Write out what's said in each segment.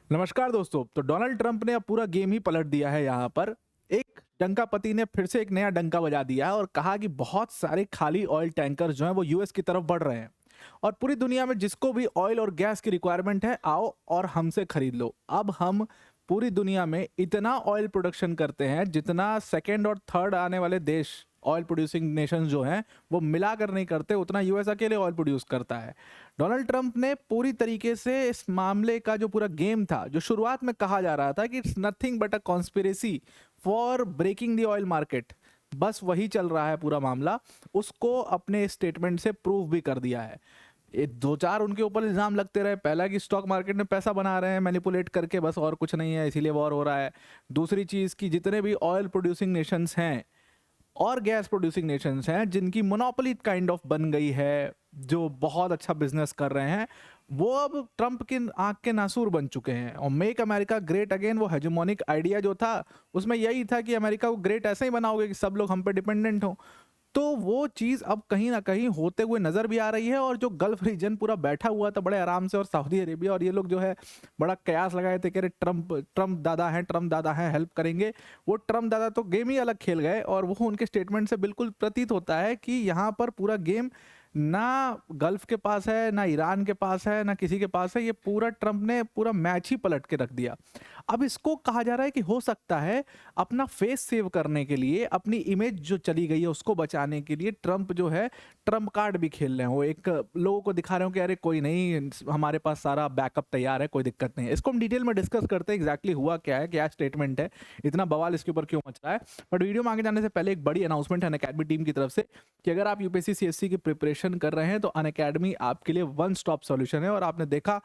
नमस्कार दोस्तों। तो डोनाल्ड ट्रंप ने अब पूरा गेम ही पलट दिया है। यहाँ पर एक डंकापति ने फिर से एक नया डंका बजा दिया है और कहा कि बहुत सारे खाली ऑयल टैंकर जो हैं वो यूएस की तरफ बढ़ रहे हैं और पूरी दुनिया में जिसको भी ऑयल और गैस की रिक्वायरमेंट है आओ और हमसे खरीद लो। अब हम पूरी दुनिया में इतना ऑयल प्रोडक्शन करते हैं जितना सेकेंड और थर्ड आने वाले देश ऑयल प्रोड्यूसिंग नेशन जो हैं वो मिलाकर नहीं करते, उतना यूएस अकेले ऑयल प्रोड्यूस करता है। डोनाल्ड ट्रंप ने पूरी तरीके से इस मामले का जो पूरा गेम था, जो शुरुआत में कहा जा रहा था कि it's nothing but a conspiracy for breaking the oil market, बस वही चल रहा है पूरा मामला, उसको अपने स्टेटमेंट से प्रूव भी कर दिया है। ये दो चार उनके ऊपर इल्जाम लगते रहे। पहला कि स्टॉक मार्केट में पैसा बना रहे हैं मैनिपुलेट करके, बस और कुछ नहीं है, इसीलिए वॉर हो रहा है। दूसरी चीज़ कि जितने भी ऑयल प्रोड्यूसिंग नेशंस हैं और गैस प्रोड्यूसिंग नेशंस हैं जिनकी मोनोपोली काइंड ऑफ बन गई है, जो बहुत अच्छा बिजनेस कर रहे हैं, वो अब ट्रंप की आंख के नासूर बन चुके हैं। और मेक अमेरिका ग्रेट अगेन, वो हेजेमोनिक आइडिया जो था उसमें यही था कि अमेरिका को ग्रेट ऐसे ही बनाओगे कि सब लोग हम पे डिपेंडेंट हो। तो वो चीज़ अब कहीं ना कहीं होते हुए नज़र भी आ रही है। और जो गल्फ रीजन पूरा बैठा हुआ था बड़े आराम से, और सऊदी अरेबिया और ये लोग जो है बड़ा कयास लगाए थे कि अरे ट्रंप ट्रंप दादा हैं हेल्प करेंगे, वो ट्रंप दादा तो गेम ही अलग खेल गए। और वो उनके स्टेटमेंट से बिल्कुल प्रतीत होता है कि यहाँ पर पूरा गेम ना गल्फ के पास है, ना ईरान के पास है, ना किसी के पास है। ये पूरा ट्रंप ने पूरा मैच ही पलट के रख दिया। अब इसको कहा जा रहा है कि हो सकता है अपना फेस सेव करने के लिए, अपनी इमेज जो चली गई है उसको बचाने के लिए ट्रंप जो है ट्रंप कार्ड भी खेल रहे हैं। वो एक लोगों को दिखा रहे हो कि अरे कोई नहीं, हमारे पास सारा बैकअप तैयार है, कोई दिक्कत नहीं है। इसको हम डिटेल में डिस्कस करते हैं एग्जैक्टली हुआ क्या है, क्या स्टेटमेंट है, इतना बवाल इसके ऊपर क्यों मच रहा है। बट वीडियो में आगे जाने से पहले एक बड़ी अनाउंसमेंट है अनअकैडमी टीम की तरफ से कि अगर आप यूपीएससी सीएससी की प्रिपरेशन कर रहे हैं तो अनअकैडमी आपके लिए वन स्टॉप सॉल्यूशन है। और आपने देखा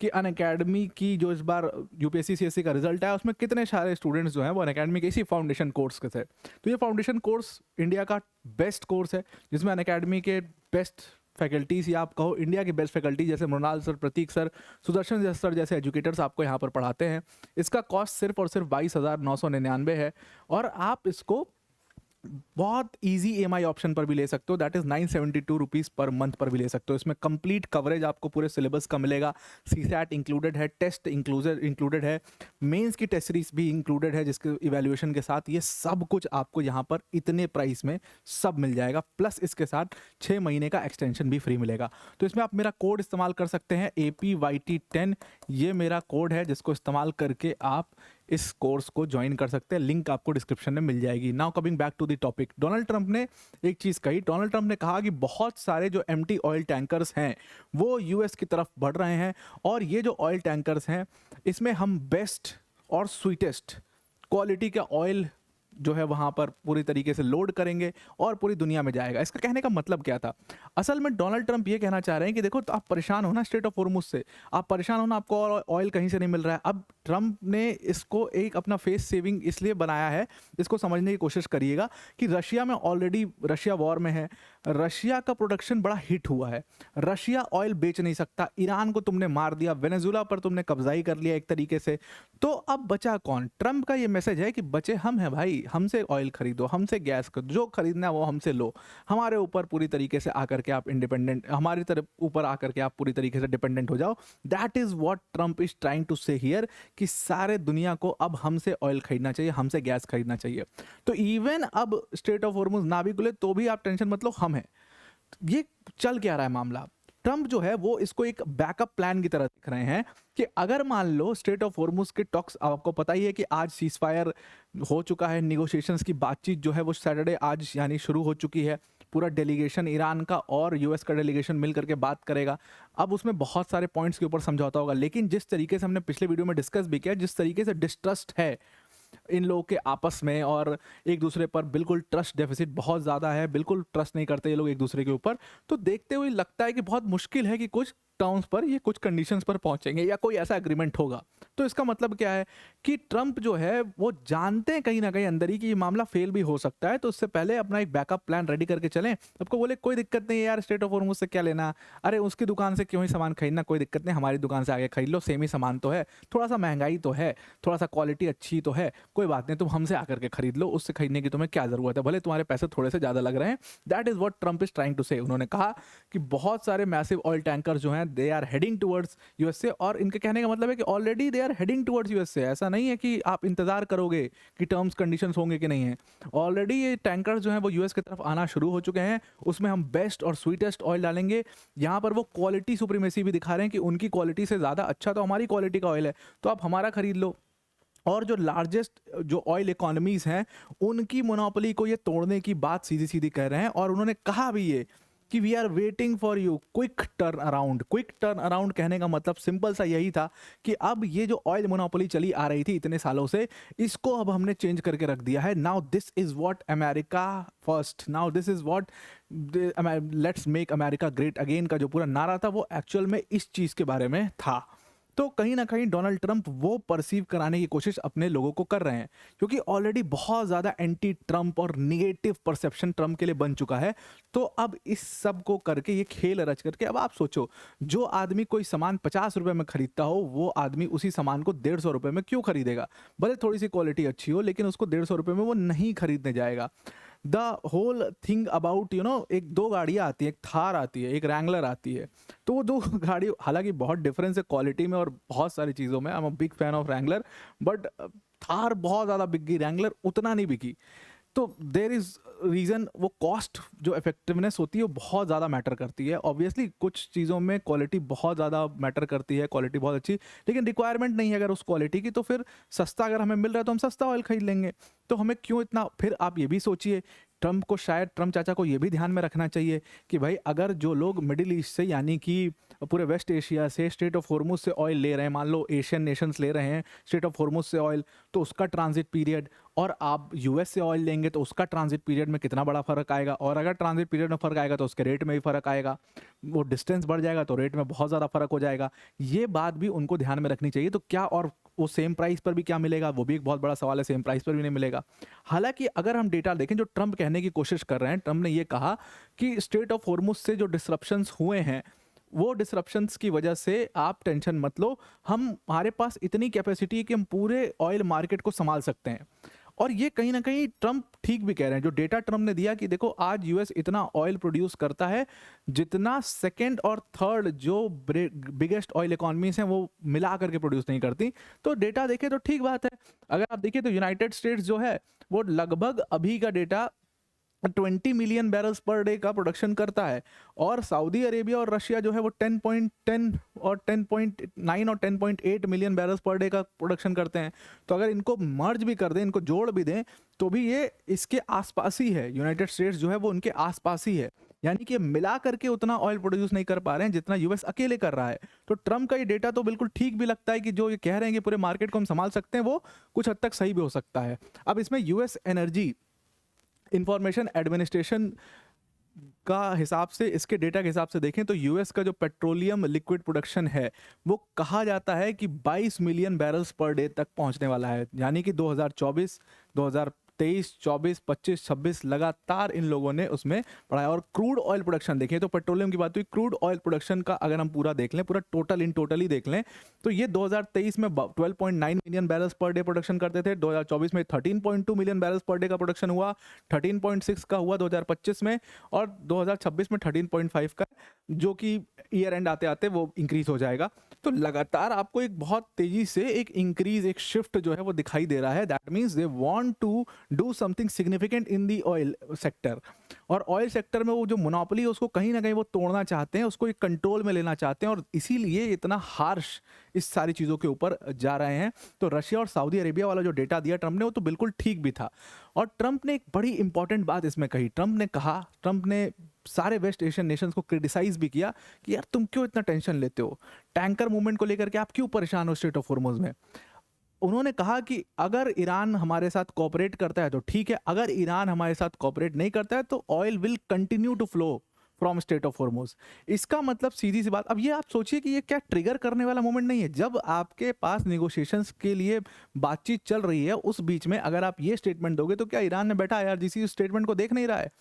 कि अनअकैडमी की जो इस बार यूपीएससी सीएससी का रिजल्ट है उसमें कितने सारे स्टूडेंट्स जो हैं वो अनअकैडमी के इसी फाउंडेशन कोर्स के थे। तो ये फाउंडेशन कोर्स इंडिया का बेस्ट कोर्स है जिसमें अनअकैडमी के बेस्ट फैकल्टीज, या आप कहो इंडिया के बेस्ट फैकल्टी जैसे मृणाल सर, प्रतीक सर, सुदर्शन सर जैसे एजुकेटर्स आपको यहाँ पर पढ़ाते हैं। इसका कॉस्ट सिर्फ और सिर्फ 22,999 है और आप इसको बहुत इजी ईएमआई ऑप्शन पर भी ले सकते हो, that is 972 rupees per month पर भी ले सकते हो। इसमें कंप्लीट कवरेज आपको पूरे सिलेबस का मिलेगा, सीसैट इंक्लूडेड है, टेस्ट इंक्लूडेड है, मेंस की टेस्ट सीरीज भी इंक्लूडेड है जिसके इवैल्यूएशन के साथ। ये सब कुछ आपको यहाँ पर इतने प्राइस में सब मिल जाएगा, प्लस इसके साथ 6 महीने का एक्सटेंशन भी फ्री मिलेगा। तो इसमें आप मेरा कोड इस्तेमाल कर सकते हैं APYT10, ये मेरा कोड है जिसको इस्तेमाल करके आप इस कोर्स को ज्वाइन कर सकते हैं। लिंक आपको डिस्क्रिप्शन में मिल जाएगी। Now coming back to the topic, Donald Trump ने एक चीज़ कही। डोनाल्ड ट्रंप ने कहा कि बहुत सारे जो एम्प्टी ऑयल टैंकर्स हैं वो यूएस की तरफ बढ़ रहे हैं और ये जो ऑयल टैंकर्स हैं इसमें हम बेस्ट और स्वीटेस्ट क्वालिटी का ऑयल जो है वहाँ पर पूरी तरीके से लोड करेंगे और पूरी दुनिया में जाएगा। इसका कहने का मतलब क्या था? असल में डोनाल्ड ट्रंप ये कहना चाह रहे हैं कि देखो, तो आप परेशान हो ना स्ट्रेट ऑफ हॉर्मुज से, आप परेशान हो ना, आपको ऑयल कहीं से नहीं मिल रहा है। अब ट्रंप ने इसको एक अपना फेस सेविंग इसलिए बनाया है, इसको समझने की कोशिश करिएगा कि रशिया में ऑलरेडी, रशिया वॉर में है, रशिया का प्रोडक्शन बड़ा हिट हुआ है, रशिया ऑयल बेच नहीं सकता, ईरान को तुमने मार दिया, वेनेजुला पर तुमने कब्जा ही कर लिया एक तरीके से। तो अब बचा कौन? ट्रंप का ये मैसेज है कि बचे हम हैं भाई, हमसे ऑयल खरीदो, हमसे गैस खरीदो, जो खरीदना है वो हमसे लो, हमारे ऊपर पूरी तरीके से आकर के आप इंडिपेंडेंट, हमारी तरफ ऊपर आकर के आप पूरी तरीके से डिपेंडेंट हो जाओ। That is what Trump is trying to say here कि सारे दुनिया को अब हमसे ऑयल खरीदना चाहिए, हमसे गैस खरीदना चाहिए। तो इवन अब स्ट्रेट ऑफ हॉर्मुज ना भी खुले तो भी आप टेंशन मत लो, हम हैं। ये चल क्या रहा है मामला? ट्रंप जो है वो इसको एक बैकअप प्लान की तरह दिख रहे हैं कि अगर मान लो स्ट्रेट ऑफ हॉर्मुज के टॉक्स, आपको पता ही है कि आज सीजफायर हो चुका है, निगोशिएशंस की बातचीत जो है वो सैटरडे आज यानी शुरू हो चुकी है। पूरा डेलीगेशन ईरान का और यूएस का डेलीगेशन मिल करके बात करेगा। अब उसमें बहुत सारे पॉइंट्स के ऊपर समझौता होगा, लेकिन जिस तरीके से हमने पिछले वीडियो में डिस्कस भी किया, जिस तरीके से डिस्ट्रस्ट है इन लोगों के आपस में और एक दूसरे पर बिल्कुल ट्रस्ट डेफिसिट बहुत ज़्यादा है, बिल्कुल ट्रस्ट नहीं करते ये लोग एक दूसरे के ऊपर। तो देखते हुए लगता है कि बहुत मुश्किल है कि कुछ टर्म्स पर, ये कुछ कंडीशंस पर पहुंचेंगे या कोई ऐसा एग्रीमेंट होगा। तो इसका मतलब क्या है कि ट्रंप जो है वो जानते हैं कहीं ना कहीं अंदर ही कि ये मामला फेल भी हो सकता है। तो उससे पहले अपना एक बैकअप प्लान रेडी करके चलें। आपको बोले कोई दिक्कत नहीं है यार, स्ट्रेट ऑफ हॉर्मुज से क्या लेना, अरे उसकी दुकान से क्यों ही सामान खरीदना, कोई दिक्कत नहीं, हमारी दुकान से आगे खरीद लो, सेम ही सामान तो है, थोड़ा सा महंगाई तो है, थोड़ा सा क्वालिटी अच्छी तो है, कोई बात नहीं, तुम हमसे आकर के खरीद लो, उससे खरीदने की तुम्हें क्या जरूरत है, भले तुम्हारे पैसे थोड़े से ज़्यादा लग रहे हैं। That is what Trump is trying to say. उन्होंने कहा कि बहुत सारे मैसिव ऑयल टैंकर जो हैं हैं they are heading towards USA, और इनके कहने का मतलब है कि already they are heading towards USA. ऐसा नहीं है कि आप इंतजार करोगे कि टर्म्स कंडीशंस होंगे कि नहीं है, ऑलरेडी ये टैंकर जो हैं वो यूएस की तरफ आना शुरू हो चुके हैं। उसमें हम बेस्ट और स्वीटेस्ट ऑयल डालेंगे। यहाँ पर वो क्वालिटी सुप्रीमेसी भी दिखा रहे हैं कि उनकी क्वालिटी से ज़्यादा अच्छा तो हमारी क्वालिटी का ऑयल है, तो आप हमारा खरीद लो। और जो लार्जेस्ट जो ऑयल इकोनॉमीज हैं उनकी मोनोपोली को ये तोड़ने की बात सीधी सीधी कह रहे हैं। और उन्होंने कहा भी ये कि we are waiting for you quick turn around. Quick turn around कहने का मतलब सिंपल सा यही था कि अब ये जो ऑयल मोनोपोली चली आ रही थी इतने सालों से, इसको अब हमने चेंज करके रख दिया है। Now this is what America first, now this is what let's make America great again का जो पूरा नारा था वो एक्चुअल में इस चीज़ के बारे में था। तो कहीं ना कहीं डोनाल्ड ट्रंप वो परसीव कराने की कोशिश अपने लोगों को कर रहे हैं, क्योंकि ऑलरेडी बहुत ज़्यादा एंटी ट्रंप और निगेटिव परसेप्शन ट्रंप के लिए बन चुका है। तो अब इस सब को करके ये खेल रच करके, अब आप सोचो जो आदमी कोई सामान 50 रुपए में खरीदता हो वो आदमी उसी सामान को 150 रुपए में क्यों खरीदेगा? भले थोड़ी सी क्वालिटी अच्छी हो लेकिन उसको 150 रुपए में वो नहीं खरीदने जाएगा। द होल थिंग अबाउट एक दो गाड़ियाँ आती हैं, एक थार आती है, एक रैंगलर आती है। तो वो दो गाड़ी हालांकि बहुत डिफरेंस है क्वालिटी में और बहुत सारी चीज़ों में। I am a big fan of Wrangler, but Thar बहुत ज़्यादा बिकी, रैंगलर उतना नहीं बिकी। तो देर इज़ रीज़न, वो कॉस्ट जो इफेक्टिवनेस होती है वो बहुत ज़्यादा मैटर करती है। ऑब्वियसली कुछ चीज़ों में क्वालिटी बहुत ज़्यादा मैटर करती है, क्वालिटी बहुत अच्छी, लेकिन रिक्वायरमेंट नहीं है अगर उस क्वालिटी की, तो फिर सस्ता अगर हमें मिल रहा है तो हम सस्ता ऑयल खरीद लेंगे। तो हमें क्यों इतना, फिर आप ये भी सोचिए ट्रंप को, शायद ट्रंप चाचा को ये भी ध्यान में रखना चाहिए कि भाई अगर जो लोग मिडिल ईस्ट से यानी कि पूरे वेस्ट एशिया से स्ट्रेट ऑफ हॉर्मुज से ऑयल ले रहे हैं, मान लो एशियन नेशंस ले रहे हैं स्ट्रेट ऑफ हॉर्मुज से ऑयल, तो उसका ट्रांजिट पीरियड, और आप यूएस से ऑयल लेंगे तो उसका ट्रांजिट पीरियड में कितना बड़ा फर्क आएगा, और अगर ट्रांजिट पीरियड में फर्क आएगा तो उसके रेट में भी फर्क आएगा, वो डिस्टेंस बढ़ जाएगा तो रेट में बहुत ज़्यादा फर्क हो जाएगा। ये बात भी उनको ध्यान में रखनी चाहिए। तो क्या, और वो सेम प्राइस पर भी क्या मिलेगा, वो भी एक बहुत बड़ा सवाल है, सेम प्राइस पर भी नहीं मिलेगा। हालांकि अगर हम डेटा देखें जो ट्रंप कहने की कोशिश कर रहे हैं, ट्रंप ने ये कहा कि स्ट्रेट ऑफ हॉर्मुज से जो डिसरप्शंस हुए हैं वो डिसरप्शंस की वजह से आप टेंशन मत लो, हमारे पास इतनी कैपेसिटी है कि हम पूरे ऑयल मार्केट को संभाल सकते हैं। और ये कहीं ना कहीं ट्रंप ठीक भी कह रहे हैं। जो डेटा ट्रंप ने दिया कि देखो आज यूएस इतना ऑयल प्रोड्यूस करता है जितना सेकंड और थर्ड जो बिगेस्ट ऑयल इकोनॉमीज हैं वो मिला करके प्रोड्यूस नहीं करती। तो डेटा देखें तो ठीक बात है। अगर आप देखिए तो यूनाइटेड स्टेट्स जो है वो लगभग अभी का data 20 million barrels per day का प्रोडक्शन करता है, और सऊदी अरेबिया और रशिया जो है वो 10.10 और 10.9 और 10.8 मिलियन बैरल्स पर डे का प्रोडक्शन करते हैं। तो अगर इनको मर्ज भी कर दें, इनको जोड़ भी दें, तो भी ये इसके आसपास ही है। यूनाइटेड स्टेट्स जो है वो उनके आसपास ही है, यानी कि मिला करके उतना ऑयल प्रोड्यूस नहीं कर पा रहे हैं जितना यूएस अकेले कर रहा है। तो ट्रंप का ये डेटा तो बिल्कुल ठीक भी लगता है कि जो ये कह रहे हैं कि पूरे मार्केट को हम संभाल सकते हैं, वो कुछ हद तक सही भी हो सकता है। अब इसमें यूएस एनर्जी इंफॉर्मेशन एडमिनिस्ट्रेशन का हिसाब से, इसके डेटा के हिसाब से देखें तो यूएस का जो पेट्रोलियम लिक्विड प्रोडक्शन है वो कहा जाता है कि 22 मिलियन बैरल्स पर डे तक पहुंचने वाला है। यानी कि 2024, 2023, 24, 25, 26 लगातार इन लोगों ने उसमें बढ़ाया। और क्रूड ऑयल प्रोडक्शन देखें तो पेट्रोलियम की बात हुई, क्रूड ऑयल प्रोडक्शन का अगर हम पूरा देख लें, पूरा टोटल ही देख लें, तो ये 2023 में 12.9 million barrels per day production करते थे। 2024 में 13.2 मिलियन बैरल्स पर डे का प्रोडक्शन हुआ, 13.6 का हुआ 2025 में, और 2026 में 13.5 का, जो कि ईयर एंड आते आते वो इंक्रीज हो जाएगा। तो लगातार आपको एक बहुत तेजी से एक इंक्रीज, एक शिफ्ट जो है वो दिखाई दे रहा है। That means they want to do something significant in the oil sector. और ऑयल सेक्टर में वो जो मोनोपोली है उसको कहीं ना कहीं वो तोड़ना चाहते हैं, उसको एक कंट्रोल में लेना चाहते हैं, और इसीलिए इतना हार्श इस सारी चीज़ों के ऊपर जा रहे हैं। तो रशिया और सऊदी अरेबिया वाला जो डेटा दिया ट्रंप ने वो तो बिल्कुल ठीक भी था। और ट्रंप ने एक बड़ी इंपॉर्टेंट बात इसमें कही। ट्रंप ने सारे वेस्ट एशियन नेशंस को क्रिटिसाइज भी किया कि यार तुम क्यों इतना टेंशन लेते हो, टैंकर मूवमेंट को लेकर के आप क्यों परेशान हो स्ट्रेट ऑफ हॉर्मुज में। उन्होंने कहा कि अगर ईरान हमारे साथ कोऑपरेट करता है तो ठीक है, अगर ईरान हमारे साथ कोऑपरेट नहीं करता है तो oil will continue to flow from strait of Hormuz. इसका मतलब सीधी सी बात, अब ये आप सोचिए कि ये क्या ट्रिगर करने वाला मोमेंट नहीं है। जब आपके पास नेगोशिएशंस के लिए बातचीत चल रही है, उस बीच में अगर आप ये स्टेटमेंट दोगे तो क्या ईरान ने बैठा आईआरजीसी उस स्टेटमेंट को देख नहीं रहा है?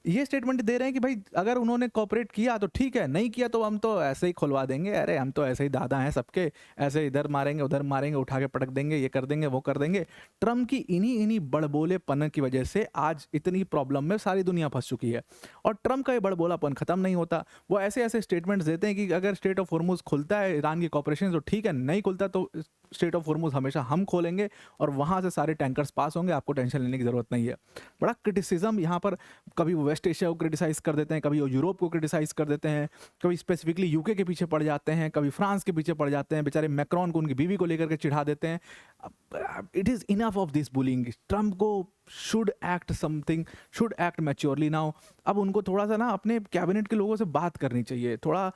ये स्टेटमेंट दे रहे हैं कि भाई अगर उन्होंने कॉपरेट किया तो ठीक है, नहीं किया तो हम तो ऐसे ही खुलवा देंगे, अरे हम तो ऐसे ही दादा हैं सबके, ऐसे इधर मारेंगे उधर मारेंगे, उठा के पटक देंगे, ये कर देंगे वो कर देंगे। ट्रम्प की इन्हीं इन्हीं बड़बोलेपन की वजह से आज इतनी प्रॉब्लम में सारी दुनिया फंस चुकी है। और ट्रम्प का ये बड़बोलापन खत्म नहीं होता। वो ऐसे ऐसे स्टेटमेंट्स देते हैं कि अगर स्ट्रेट ऑफ हॉर्मुज खुलता है ईरान की कॉपरेशन तो ठीक है, नहीं खुलता तो स्ट्रेट ऑफ हॉर्मुज हमेशा हम खोलेंगे और वहाँ से सारे टैंकर्स पास होंगे, आपको टेंशन लेने की ज़रूरत नहीं है। बड़ा क्रिटिसिज्म यहाँ पर, कभी वो वेस्ट एशिया को क्रिटिसाइज़ कर देते हैं, कभी वो यूरोप को क्रिटिसाइज़ कर देते हैं, कभी स्पेसिफिकली यूके के पीछे पड़ जाते हैं, कभी फ्रांस के पीछे पड़ जाते हैं, बेचारे मैक्रोन को उनकी बीवी को लेकर के चिढ़ा देते हैं। It is enough of this bullying. Trump को should act something, should act maturely now. अब उनको थोड़ा सा ना अपने कैबिनेट के लोगों से बात करनी चाहिए, थोड़ा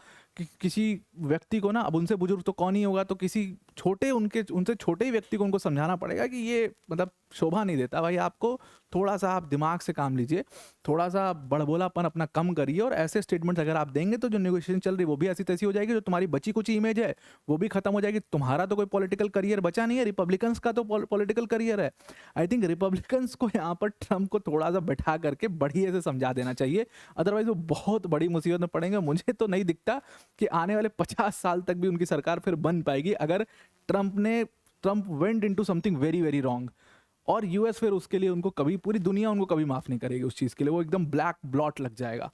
किसी व्यक्ति को ना, अब उनसे बुजुर्ग तो कौन ही होगा, तो किसी छोटे उनसे छोटे ही व्यक्ति को उनको समझाना पड़ेगा कि ये मतलब शोभा नहीं देता भाई, आपको थोड़ा सा आप दिमाग से काम लीजिए, थोड़ा सा बड़बोलापन अपना कम करिए। और ऐसे स्टेटमेंट्स अगर आप देंगे तो जो नेगोशिएशन चल रही है वो भी ऐसी तैसी हो जाएगी, जो तुम्हारी बची कुछ इमेज है वो भी खत्म हो जाएगी। तुम्हारा तो कोई पॉलिटिकल करियर बचा नहीं है, रिपब्लिकन्स का तो पॉलिटिकल करियर है। आई थिंक रिपब्लिकन्स को यहाँ पर ट्रम्प को थोड़ा सा बैठा करके बढ़िया से समझा देना चाहिए, अदरवाइज वो बहुत बड़ी मुसीबत में पड़ेंगे। मुझे तो नहीं दिखता कि आने वाले 50 साल तक भी उनकी सरकार फिर बन पाएगी अगर Trump went into something very very wrong. और यूएस फिर उसके लिए उनको कभी, पूरी दुनिया उनको कभी माफ़ नहीं करेगी उस चीज़ के लिए, वो एकदम ब्लैक ब्लॉट लग जाएगा।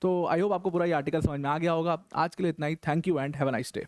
तो आई होप आपको पूरा ये आर्टिकल समझ में आ गया होगा। आज के लिए इतना ही। Thank you and have a nice day.